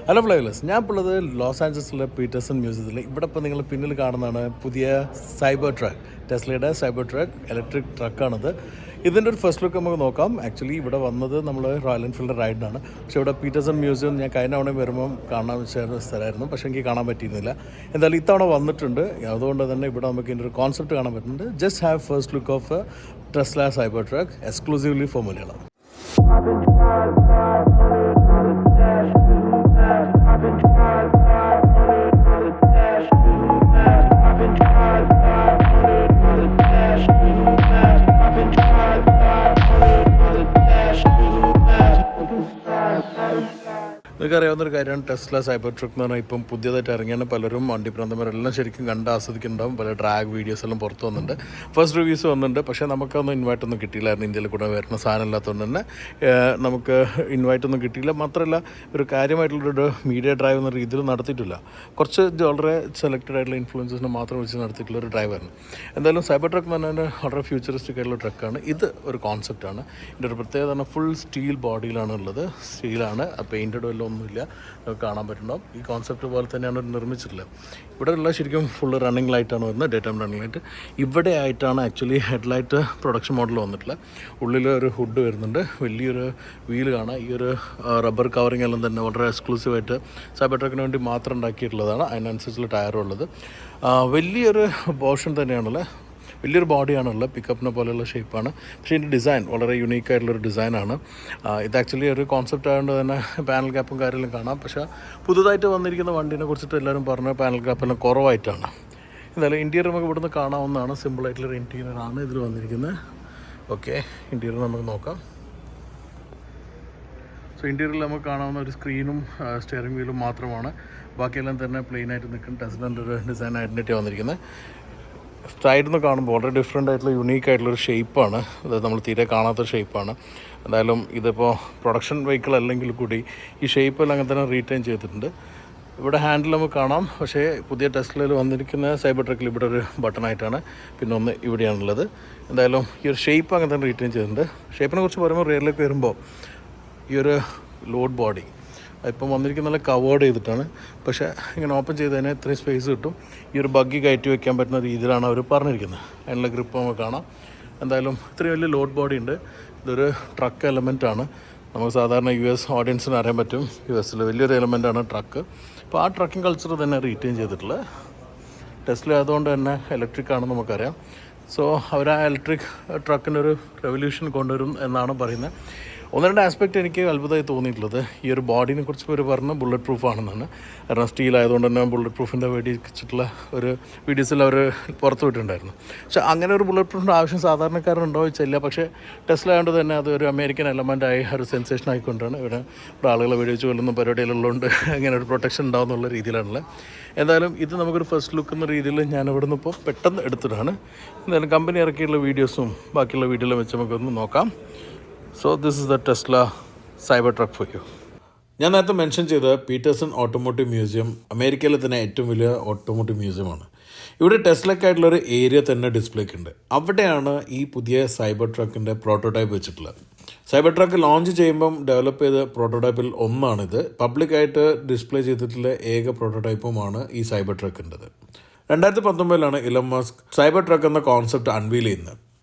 Hello ഫ്ലൈവേഴ്സ്, ഞാൻ ഇപ്പോൾ ഉള്ളത് ലോസ് ആഞ്ചലസിലെ പീറ്റർസൺ മ്യൂസിയത്തിൽ. ഇവിടെ ഇപ്പോൾ നിങ്ങൾ പിന്നിൽ കാണുന്നതാണ് പുതിയ സൈബർ ട്രക്ക്, ടെസ്ലയുടെ സൈബർ ട്രക്ക് ഇലക്ട്രിക് ട്രക്കാണിത്. ഇതിൻ്റെ ഒരു ഫസ്റ്റ് ലുക്ക് നമുക്ക് നോക്കാം. ആക്ച്വലി ഇവിടെ വന്നത് നമ്മൾ റോയൽ എൻഫീൽഡ് റൈഡിനാണ്. പക്ഷേ ഇവിടെ പീറ്റർസൺ മ്യൂസിയം ഞാൻ കഴിഞ്ഞ തവണ വരുമ്പം കാണാൻ വെച്ച സ്ഥലമായിരുന്നു, പക്ഷേ എനിക്ക് കാണാൻ പറ്റിയിരുന്നില്ല. എന്തായാലും ഇത്തവണ വന്നിട്ടുണ്ട്. അതുകൊണ്ട് തന്നെ ഇവിടെ നമുക്ക് ഇതിൻ്റെ ഒരു കോൺസെപ്റ്റ് കാണാൻ പറ്റുന്നുണ്ട്. Just have first look of Tesla cyber truck exclusively for Malayalam. നിങ്ങൾക്ക് അറിയാവുന്നൊരു കാര്യമാണ് ടെസ്ല സൈബർ ട്രക്ക് എന്ന് പറഞ്ഞാൽ ഇപ്പം പുതിയതായിട്ട് ഇറങ്ങിയാണ്. പലരും വണ്ടിപ്രാന്തന്മാരെല്ലാം ശരിക്കും കണ്ട് ആസ്വദിക്കുന്നുണ്ടാവും. പല ഡ്രാഗ് വീഡിയോസ് എല്ലാം പുറത്ത് വന്നിട്ടുണ്ട്, ഫസ്റ്റ് റിവ്യൂസ് വന്നിട്ടുണ്ട്. പക്ഷേ നമുക്കൊന്നും ഇൻവൈറ്റൊന്നും കിട്ടിയില്ലായിരുന്നു. ഇന്ത്യയിൽ കൂടെ വരുന്ന സാധനം ഇല്ലാത്തതുകൊണ്ട് തന്നെ നമുക്ക് ഇൻവൈറ്റൊന്നും കിട്ടിയില്ല. മാത്രമല്ല ഒരു കാര്യമായിട്ടുള്ളൊരു മീഡിയ ഡ്രൈവ് എന്ന രീതിയിൽ നടത്തിയിട്ടില്ല. കുറച്ച് വളരെ സെലക്റ്റഡ് ആയിട്ടുള്ള ഇൻഫ്ലുവൻസസിനെ മാത്രം വെച്ച് നടത്തിയിട്ടുള്ള ഒരു ഡ്രൈവായിരുന്നു. എന്തായാലും സൈബർ ട്രക്ക് എന്ന് പറഞ്ഞാൽ വളരെ ഫ്യൂച്ചറിസ്റ്റിക് ആയിട്ടുള്ള ട്രക്കാണ്. ഇത് ഒരു കോൺസെപ്റ്റാണ്. ഇതിൻ്റെ ഒരു പ്രത്യേകത പറഞ്ഞാൽ ഫുൾ സ്റ്റീൽ ബോഡിയിലാണ് ഉള്ളത്. സ്റ്റീലാണ്, പെയിൻറ്റഡ് വല്ലതും ഒന്നുമില്ല, കാണാൻ പറ്റുന്നുണ്ടാവും. ഈ കോൺസെപ്റ്റ് പോലെ തന്നെയാണ് നിർമ്മിച്ചിട്ടുള്ളത്. ഇവിടെ ഉള്ള ശരിക്കും ഫുള്ള് റണ്ണിങ് ലൈറ്റാണ് വരുന്നത്, ഡേ ടൈം റണ്ണിങ് ലൈറ്റ്. ഇവിടെ ആയിട്ടാണ് ആക്ച്വലി ഹെഡ്ലൈറ്റ് പ്രൊഡക്ഷൻ മോഡൽ വന്നിട്ടുള്ളത്. ഉള്ളിൽ ഒരു ഹുഡ് വരുന്നുണ്ട്, വലിയൊരു വീല് കാണാം. ഈ ഒരു റബ്ബർ കവറിങ് എല്ലാം തന്നെ വളരെ എക്സ്ക്ലൂസീവായിട്ട് സൈബർ ട്രക്കിന് വേണ്ടി മാത്രം ഉണ്ടാക്കിയിട്ടുള്ളതാണ്. അതിനനുസരിച്ചുള്ള ടയറും ഉള്ളത്. വലിയൊരു പോർഷൻ തന്നെയാണുള്ളത്, വലിയൊരു ബോഡിയാണുള്ളത്. പിക്കപ്പിനെ പോലെയുള്ള ഷേപ്പാണ്. പക്ഷേ ഇതിൻ്റെ ഡിസൈൻ വളരെ യുണീക്കായിട്ടുള്ളൊരു ഡിസൈനാണ്. ഇത് ആക്ച്വലി ഒരു കോൺസെപ്റ്റ് ആയതുകൊണ്ട് തന്നെ പാനൽ ഗ്യാപ്പും കാര്യമെല്ലാം കാണാം. പക്ഷേ പുതുതായിട്ട് വന്നിരിക്കുന്ന വണ്ടീനെ കുറിച്ചിട്ട് എല്ലാവരും പറഞ്ഞ പാനൽ ഗ്യാപ്പെല്ലാം കുറവായിട്ടാണ്. എന്തായാലും ഇൻറ്റീരിയർ നമുക്ക് ഇവിടുന്ന് കാണാവുന്നതാണ്. സിമ്പിളായിട്ടുള്ളൊരു ഇൻറ്റീരിയറാണ് ഇതിൽ വന്നിരിക്കുന്നത്. ഓക്കെ, ഇൻറ്റീരിയർ നമുക്ക് നോക്കാം. സോ ഇൻറ്റീരിയറിൽ നമുക്ക് കാണാവുന്ന ഒരു സ്ക്രീനും സ്റ്റിയറിംഗ് വീലും മാത്രമാണ്. ബാക്കിയെല്ലാം തന്നെ പ്ലെയിനായിട്ട് നിൽക്കുന്ന ടെസ്ലൻ്റെ ഒരു ഡിസൈൻ ഐഡൻറ്റിറ്റി വന്നിരിക്കുന്നത്. സൈഡിൽ നിന്ന് കാണുമ്പോൾ വളരെ ഡിഫറെൻ്റ് ആയിട്ടുള്ള യുണീക്ക് ആയിട്ടുള്ളൊരു ഷേപ്പാണ്. അത് നമ്മൾ തീരെ കാണാത്ത ഷേപ്പാണ്. എന്തായാലും ഇതിപ്പോൾ പ്രൊഡക്ഷൻ വെഹിക്കിൾ അല്ലെങ്കിൽ കൂടി ഈ ഷേപ്പെല്ലാം അങ്ങനെ തന്നെ റീറ്റെയിൻ ചെയ്തിട്ടുണ്ട്. ഇവിടെ ഹാൻഡിൽ നമുക്ക് കാണാം. പക്ഷേ പുതിയ ടെസ്ലയിൽ വന്നിരിക്കുന്ന സൈബർ ട്രക്കിൽ ഇവിടെ ഒരു ബട്ടണായിട്ടാണ്, പിന്നെ ഒന്ന് ഇവിടെയാണുള്ളത്. എന്തായാലും ഈ ഒരു ഷേപ്പ് അങ്ങനെ തന്നെ റീറ്റെയിൻ ചെയ്തിട്ടുണ്ട്. ഷേപ്പിനെ കുറിച്ച് പറയുമ്പോൾ റിയറിലേക്ക് വരുമ്പോൾ ഈ ഒരു ലോഡ് ബോഡി ഇപ്പം വന്നിരിക്കുന്ന നല്ല കവേർഡ് ചെയ്തിട്ടാണ്. പക്ഷേ ഇങ്ങനെ ഓപ്പൺ ചെയ്ത് തന്നെ ഇത്രയും സ്പേസ് കിട്ടും. ഈ ഒരു ബഗ്ഗി കയറ്റി വയ്ക്കാൻ പറ്റുന്ന രീതിയിലാണ് അവർ പറഞ്ഞിരിക്കുന്നത്. അതിനുള്ള ഗ്രിപ്പ് നമുക്ക് കാണാം. എന്തായാലും ഇത്രയും വലിയ ലോഡ് ബോഡി ഉണ്ട്. ഇതൊരു ട്രക്ക് എലമെൻറ്റാണ്. നമുക്ക് സാധാരണ US ഓഡിയൻസിന് അറിയാൻ പറ്റും, US വലിയൊരു എലമെൻറ്റാണ് ട്രക്ക്. അപ്പോൾ ആ ട്രക്കിംഗ് കൾച്ചർ തന്നെ റീറ്റെയിൻ ചെയ്തിട്ടുള്ളത്. ടെസ്ല ആയതുകൊണ്ട് തന്നെ ഇലക്ട്രിക് ആണെന്ന് നമുക്കറിയാം. സോ അവർ ആ ഇലക്ട്രിക് ട്രക്കിനൊരു റെവല്യൂഷൻ കൊണ്ടുവരും എന്നാണ് പറയുന്നത്. ഒന്ന് രണ്ട് ആസ്പെക്റ്റ് എനിക്ക് അത്ഭുതമായി തോന്നിയിട്ടുള്ളത്, ഈ ഒരു ബോഡിനെ കുറിച്ച് അവർ പറഞ്ഞ് ബുള്ളറ്റ് പ്രൂഫ് ആണെന്നാണ്. കാരണം സ്റ്റീൽ ആയതുകൊണ്ട് തന്നെ ബുള്ളറ്റ് പ്രൂഫിൻ്റെ വെച്ചിട്ടുള്ള ഒരു വീഡിയോസിൽ അവർ പുറത്തു വിട്ടിട്ടുണ്ടായിരുന്നു. പക്ഷേ അങ്ങനെ ഒരു ബുള്ളറ്റ് പ്രൂഫിൻ്റെ ആവശ്യം സാധാരണക്കാരനുണ്ടോ ചോദിച്ചില്ല. പക്ഷേ ടെസ്ല ആയതുകൊണ്ട് തന്നെ അത് ഒരു അമേരിക്കൻ എലമെൻ്റായി ഒരു സെൻസേഷൻ ആയിക്കൊണ്ടാണ് ഇവിടെ ആളുകളെ വെടിവെച്ച് കൊല്ലുന്ന പരിപാടികളുള്ളതുകൊണ്ട് അങ്ങനെ ഒരു പ്രൊട്ടക്ഷൻ ഉണ്ടാകുന്നുള്ള രീതിയിലാണുള്ളത്. എന്തായാലും ഇത് നമുക്കൊരു ഫസ്റ്റ് ലുക്ക് എന്ന രീതിയിൽ ഞാൻ ഇവിടെ നിന്ന് ഇപ്പോൾ പെട്ടെന്ന് എടുത്തിട്ടാണ്. എന്തായാലും കമ്പനി ഇറക്കിയുള്ള വീഡിയോസും ബാക്കിയുള്ള വീഡിയോയിലും വെച്ച് നമുക്കൊന്ന് നോക്കാം. So this is the Tesla Cybertruck for you. ഞാൻ നേരത്തെ മെൻഷൻ ചെയ്ത പീറ്റർസൺ ഓട്ടോമോട്ടീവ് മ്യൂസിയം അമേരിക്കയിലെ തന്നെ ഏറ്റവും വലിയ ഓട്ടോമോട്ടീവ് മ്യൂസിയമാണ്. ഇവിടെ ടെസ്ലക്കായിട്ടുള്ളൊരു ഏരിയ തന്നെ ഡിസ്പ്ലേക്ക് ഉണ്ട്. അവിടെയാണ് ഈ പുതിയ സൈബർ ട്രക്കിൻ്റെ പ്രോട്ടോടൈപ്പ് വെച്ചിട്ടുള്ളത്. സൈബർ ട്രക്ക് ലോഞ്ച് ചെയ്യുമ്പം ഡെവലപ്പ് ചെയ്ത പ്രോട്ടോടൈപ്പിൽ ഒന്നാണിത്. പബ്ലിക്കായിട്ട് ഡിസ്പ്ലേ ചെയ്തിട്ടുള്ള ഏക പ്രോട്ടോടൈപ്പുമാണ് ഈ സൈബർ ട്രക്കിൻ്റെത്. 2019 ഇലോൺ മസ്ക് സൈബർ ട്രക്ക് എന്ന കോൺസെപ്റ്റ് അൺവീൽ ചെയ്യുന്നത്.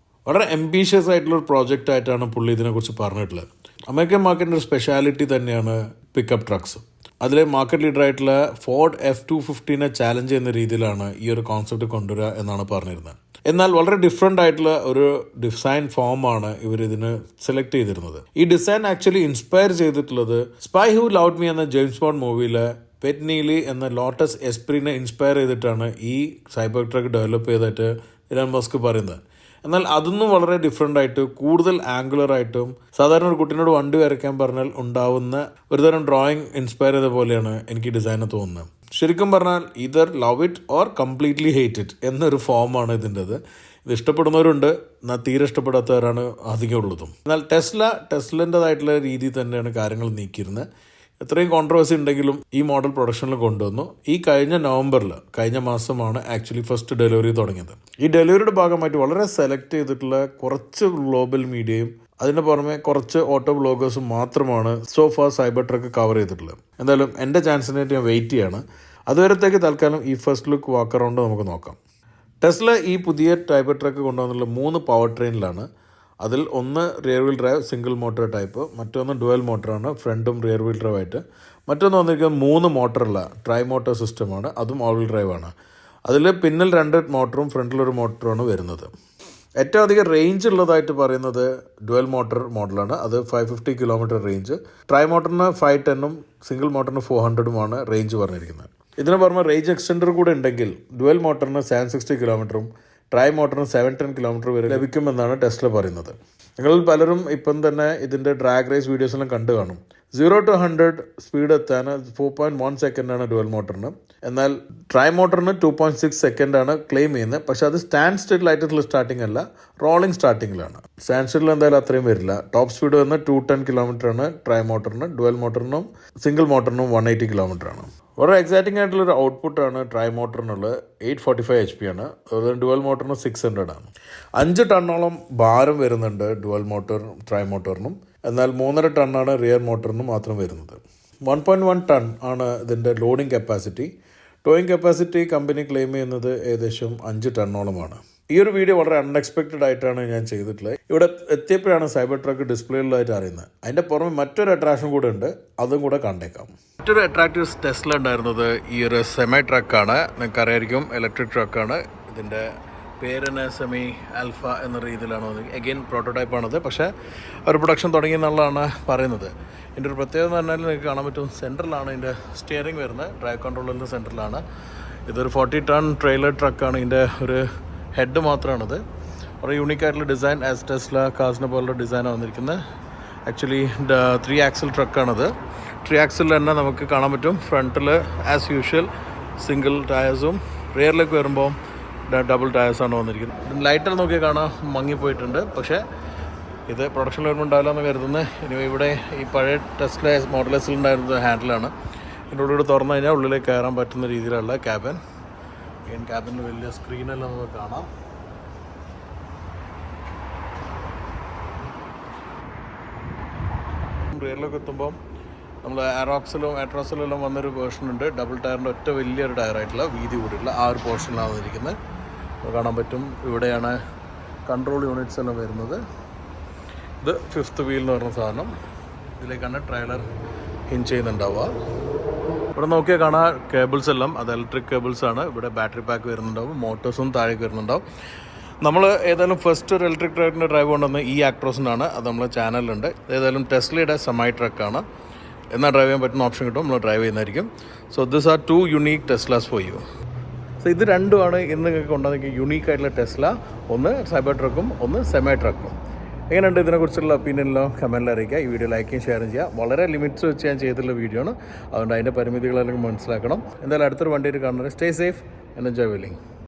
വളരെ എംബീഷ്യസ് ആയിട്ടുള്ളൊരു പ്രോജക്റ്റ് ആയിട്ടാണ് പുള്ളി ഇതിനെക്കുറിച്ച് പറഞ്ഞിട്ടുള്ളത്. അമേരിക്കൻ മാർക്കറ്റിൻ്റെ ഒരു സ്പെഷ്യാലിറ്റി തന്നെയാണ് പിക്കപ്പ് ട്രക്സ്. അതിലെ മാർക്കറ്റ് ലീഡറായിട്ടുള്ള ഫോർഡ് F-250 ചാലഞ്ച് ചെയ്യുന്ന രീതിയിലാണ് ഈ ഒരു കോൺസെപ്റ്റ് കൊണ്ടുവരിക എന്നാണ് പറഞ്ഞിരുന്നത്. എന്നാൽ വളരെ ഡിഫറെൻ്റ് ആയിട്ടുള്ള ഒരു ഡിസൈൻ ഫോമാണ് ഇവരിതിന് സെലക്ട് ചെയ്തിരുന്നത്. ഈ ഡിസൈൻ ആക്ച്വലി ഇൻസ്പയർ ചെയ്തിട്ടുള്ളത് സ്പൈ ഹു ലവ്ഡ് മീ എന്ന ജെയിംസ് ബോണ്ട് മൂവിയിലെ പെറ്റ് നീലി എന്ന ലോട്ടസ് എസ്പ്രിനെ ഇൻസ്പയർ ചെയ്തിട്ടാണ് ഈ സൈബർ ട്രക്ക് ഡെവലപ്പ് ചെയ്തിട്ട് ഇലോൺ മസ്ക് പറയുന്നത്. എന്നാൽ അതൊന്നും വളരെ ഡിഫറെൻ്റ് ആയിട്ട് കൂടുതൽ ആംഗുലറായിട്ടും സാധാരണ ഒരു കുട്ടീനോട് വണ്ടി വരയ്ക്കാൻ പറഞ്ഞാൽ ഉണ്ടാവുന്ന ഒരുതരം ഡ്രോയിങ് ഇൻസ്പയർ ചെയ്ത പോലെയാണ് എനിക്ക് ഡിസൈന് തോന്നുന്നത്. ശരിക്കും പറഞ്ഞാൽ either love it or completely hate it എന്നൊരു ഫോമാണ് ഇതിൻ്റെത്. ഇത് ഇഷ്ടപ്പെടുന്നവരുണ്ട്, എന്നാൽ തീരെ ഇഷ്ടപ്പെടാത്തവരാണ് അധികം ഉള്ളതും. എന്നാൽ ടെസ്ലൻ്റെതായിട്ടുള്ള രീതിയിൽ തന്നെയാണ് കാര്യങ്ങൾ നീക്കിയിരുന്നത്. എത്രയും കോൺട്രവേഴ്സി ഉണ്ടെങ്കിലും ഈ മോഡൽ പ്രൊഡക്ഷനിൽ കൊണ്ടുവന്നു. ഈ കഴിഞ്ഞ മാസമാണ് ആക്ച്വലി ഫസ്റ്റ് ഡെലിവറി തുടങ്ങിയത്. ഈ ഡെലിവറിയുടെ ഭാഗമായിട്ട് വളരെ സെലക്ട് ചെയ്തിട്ടുള്ള കുറച്ച് ഗ്ലോബൽ മീഡിയയും അതിന് പുറമെ കുറച്ച് ഓട്ടോ ബ്ലോഗേഴ്സും മാത്രമാണ് so far cyber truck cover ചെയ്തിട്ടുള്ളത്. എന്തായാലും എൻ്റെ ചാൻസിനായിട്ട് ഞാൻ വെയിറ്റ് ചെയ്യാണ്. അതുവരത്തേക്ക് തൽക്കാലം ഈ ഫസ്റ്റ് ലുക്ക് വാക്ക് അറൗണ്ട് നമുക്ക് നോക്കാം. ടെസ്ല ഈ പുതിയ സൈബർ ട്രക്ക് കൊണ്ടുവന്നുള്ള 3 പവർ ട്രെയിനിലാണ്. അതിൽ ഒന്ന് rear wheel drive single motor type, മറ്റൊന്ന് ഡുവൽ മോട്ടറാണ് ഫ്രണ്ടും റിയർ വീൽ ഡ്രൈവ് ആയിട്ട്, മറ്റൊന്ന് വന്നിരിക്കുന്നത് 3 മോട്ടറുള്ള ട്രൈ മോട്ടോർ സിസ്റ്റമാണ്, അതും ഓൾ വീൽ ഡ്രൈവാണ്. അതിൽ പിന്നിൽ 2 മോട്ടറും ഫ്രണ്ടിലൊരു മോട്ടറുമാണ് വരുന്നത്. ഏറ്റവും അധികം റേഞ്ച് ഉള്ളതായിട്ട് പറയുന്നത് ഡുവൽ മോട്ടർ മോഡലാണ്. അത് 550 കിലോമീറ്റർ റേഞ്ച്. ട്രൈ മോട്ടറിന് 510ഉം സിംഗിൾ മോട്ടറിന് 400ഉമാണ് റേഞ്ച് പറഞ്ഞിരിക്കുന്നത്. ഇതിന് പുറമെ റേഞ്ച് എക്സ്റ്റൻഡർ കൂടെ ഉണ്ടെങ്കിൽ ഡുവൽ മോട്ടറിന് 760 കിലോമീറ്ററും ട്രൈ മോട്ടറിന് 710 കിലോമീറ്റർ വരെ ലഭിക്കുമെന്നാണ് ടെസ്ല പറയുന്നത്. നിങ്ങളിൽ പലരും ഇപ്പം തന്നെ ഇതിൻ്റെ ഡ്രാഗ് റേസ് വീഡിയോസെല്ലാം കണ്ടു കാണും. 0 to 100 സ്പീഡ് എത്താൻ 4.1 സെക്കൻഡാണ് ഡുവൽ മോട്ടറിന്. എന്നാൽ ട്രൈ മോട്ടറിന് 2.6 സെക്കൻഡാണ് ക്ലെയിം ചെയ്യുന്നത്. പക്ഷേ അത് സ്റ്റാൻഡ് സ്റ്റിൽ സ്റ്റാർട്ടിംഗ് അല്ല, റോളിംഗ് സ്റ്റാർട്ടിങ്ങിലാണ്. സ്റ്റാൻഡ് സ്റ്റിൽ എന്തായാലും അത്രയും വരില്ല. ടോപ്പ് സ്പീഡ് വന്ന് 210 കിലോമീറ്ററാണ് ട്രൈ മോട്ടറിന്, ഡുവൽ മോട്ടറിനും സിംഗിൾ മോട്ടറിനും 180 കിലോമീറ്ററാണ്. വളരെ എക്സൈറ്റിംഗ് ആയിട്ടുള്ളൊരു ഔട്ട്പുട്ടാണ് ട്രൈ മോട്ടറിനുള്ളത്. 845 HP ആണ്. അതുപോലെ ഡുവൽ മോട്ടറിന് 600 ആണ്. 5 ടണ്ണോളം ഭാരം വരുന്നുണ്ട് ഡുവൽ മോട്ടർ ട്രൈ മോട്ടറിനും. എന്നാൽ 3.5 ടണ്ണാണ് റിയർ മോട്ടറിനും മാത്രം വരുന്നത്. 1.1 ടൺ ആണ് ഇതിൻ്റെ loading capacity. Towing capacity company claim ചെയ്യുന്നത് ഏകദേശം 5 ടണ്ണോളമാണ്. ഈ ഒരു വീഡിയോ വളരെ അൺഎക്സ്പെക്റ്റഡ് ആയിട്ടാണ് ഞാൻ ചെയ്തിട്ടുള്ളത്. ഇവിടെ എത്തിയപ്പോഴാണ് സൈബർ ട്രക്ക് ഡിസ്പ്ലേയിലായിട്ട് അറിയുന്നത്. അതിൻ്റെ പുറമെ മറ്റൊരു അട്രാക്ഷൻ കൂടെ ഉണ്ട്, അതും കൂടെ കണ്ടേക്കാം. മറ്റൊരു അട്രാക്റ്റീവ് ടെസ്ല ഉണ്ടായിരുന്നത് ഈ ഒരു സെമി ട്രക്കാണ്. നിങ്ങൾക്ക് അറിയായിരിക്കും, ഇലക്ട്രിക് ട്രക്കാണ്. ഇതിൻ്റെ പേരിന് സെമി ആൽഫ എന്ന രീതിയിലാണ് വന്നത്. എഗെയിൻ പ്രോട്ടോടൈപ്പാണത്, പക്ഷേ ഒരു പ്രൊഡക്ഷൻ തുടങ്ങി എന്നുള്ളതാണ് പറയുന്നത്. ഇതിൻ്റെ ഒരു പ്രത്യേകത എന്ന് പറഞ്ഞാൽ നിങ്ങൾക്ക് കാണാൻ പറ്റും, സെൻറ്ററിലാണ് ഇതിൻ്റെ സ്റ്റിയറിംഗ് വരുന്നത്. ഡ്രൈവ് കൺട്രോളിൻ്റെ സെൻറ്ററിലാണ്. ഇതൊരു 40 ടൺ ട്രെയിലർ ട്രക്കാണ്. ഇതിൻ്റെ ഒരു ഹെഡ് മാത്രമാണത്. വളരെ യൂണിക്കായിട്ടുള്ള ഡിസൈൻ, ആസ് ടെസ്ല കാസിനെ പോലുള്ള ഡിസൈനാണ് വന്നിരിക്കുന്നത്. Actually 3 axle ട്രക്കാണത്. 3 ആക്സിൽ തന്നെ നമുക്ക് കാണാൻ പറ്റും, ഫ്രണ്ടിൽ ആസ് യൂഷ്വൽ സിംഗിൾ ടയേഴ്സും, റിയറിലേക്ക് വരുമ്പോൾ ഡബിൾ ടയേഴ്സാണ് വന്നിരിക്കുന്നത്. ലൈറ്റർ നോക്കി കാണാൻ മങ്ങിപ്പോയിട്ടുണ്ട്, പക്ഷേ ഇത് പ്രൊഡക്ഷനിൽ വരുമ്പോൾ ഉണ്ടാവില്ല എന്ന് കരുതുന്നത്. ഇനി ഇവിടെ ഈ പഴയ ടെസ്ല മോഡൽ എസിൽ ഉണ്ടായിരുന്നത് ഹാൻഡിലാണ്. ഇതിൻ്റെ ഉള്ളിൽ തുറന്നു കഴിഞ്ഞാൽ ഉള്ളിലേക്ക് കയറാൻ പറ്റുന്ന രീതിയിലുള്ള ക്യാബിൻ. ക്യാബിനിൽ വലിയ സ്ക്രീനെല്ലാം നമുക്ക് കാണാം. റിയറിലൊക്കെ എത്തുമ്പോൾ നമ്മൾ ആട്രോക്സിലും എല്ലാം വന്നൊരു വേർഷൻ ഉണ്ട്. ഡബിൾ ടയറിൻ്റെ ഒറ്റ വലിയൊരു ടയറായിട്ടുള്ള വീതി കൂടിയുള്ള ആ ഒരു പോർഷനിലാണ് വന്നിരിക്കുന്നത്. കാണാൻ പറ്റും, ഇവിടെയാണ് കൺട്രോൾ യൂണിറ്റ്സ് എല്ലാം വരുന്നത്. ഇത് 5th വീൽ എന്ന് പറഞ്ഞ സാധനം. ഇതിലേക്കാണ് ട്രെയിലർ ഹിഞ്ച് ചെയ്യുന്നുണ്ടാവുക. ഇവിടെ നോക്കിയാൽ കാണാൻ കേബിൾസ് എല്ലാം അത് ഇലക്ട്രിക് കേബിൾസാണ്. ഇവിടെ ബാറ്ററി പാക്ക് വരുന്നുണ്ടാവും, മോട്ടോഴ്സും താഴേക്ക് വരുന്നുണ്ടാവും. നമ്മൾ ഏതായാലും ഫസ്റ്റ് ഒരു ഇലക്ട്രിക് ട്രക്കിൻ്റെ ഡ്രൈവ് കൊണ്ടുവന്ന് ഈ ആക്ട്രോസിനാണ്. അത് നമ്മളെ ചാനലിലുണ്ട്. ഏതായാലും ടെസ്ലയുടെ സെമി ട്രക്കാണ്. എന്നാൽ ഡ്രൈവ് ചെയ്യാൻ പറ്റുന്ന ഓപ്ഷൻ കിട്ടും, നമ്മൾ ഡ്രൈവ് ചെയ്യുന്നതായിരിക്കും. So this are 2 unique Teslas for you. So ഇത് രണ്ടുമാണ് ഇന്ന് നിങ്ങൾക്ക് കൊണ്ടുവന്നിരിക്കുക യുണീക്കായിട്ടുള്ള ടെസ്ല. ഒന്ന് സൈബർ ട്രക്കും, ഒന്ന് സെമി ട്രക്കും. എങ്ങനെയുണ്ട് ഇതിനെക്കുറിച്ചുള്ള ഒപ്പീനിയനെല്ലാം കമൻറ്റിൽ അറിയിക്കുക. ഈ വീഡിയോ ലൈക്കും ഷെയറും ചെയ്യുക. വളരെ ലിമിറ്റ്സ് വെച്ച് ഞാൻ ചെയ്തിട്ടുള്ള വീഡിയോ ആണ്, അതുകൊണ്ട് അതിൻ്റെ പരിമിതികളെല്ലാം മനസ്സിലാക്കണം. എന്തായാലും അടുത്തൊരു വണ്ടിയിൽ കാണുന്നത്. Stay safe and enjoy wheeling.